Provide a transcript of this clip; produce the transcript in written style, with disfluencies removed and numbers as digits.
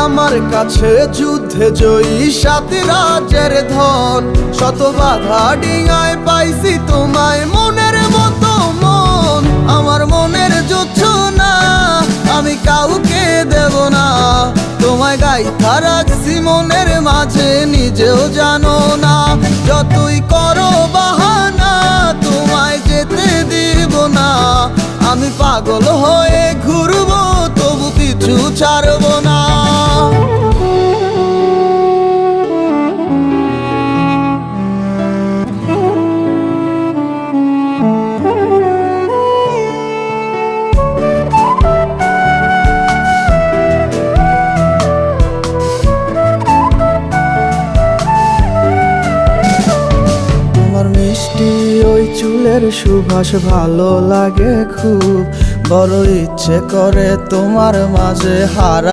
আমার কাছে যুদ্ধে জয়ী 7 রাজ্যের ধন। শত বাধা ডিঙায় পাইছি তোমায় মনের মতো মন। আমার মনের জোছনা আমি কাউকে দেব না, তোমায় গাইথা রাখছি মনের মাঝে নিজেও জানো না। যতই করো বাহানা তোমায় যেতে দিব না, আমি পাগল হয়ে ঘুরবো তবু কিছু ছাড়বো না। মিষ্টি ওই চুলের সুবাস ভালো লাগে খুব, বড় ইচ্ছে করে তোমার মাঝে হারাই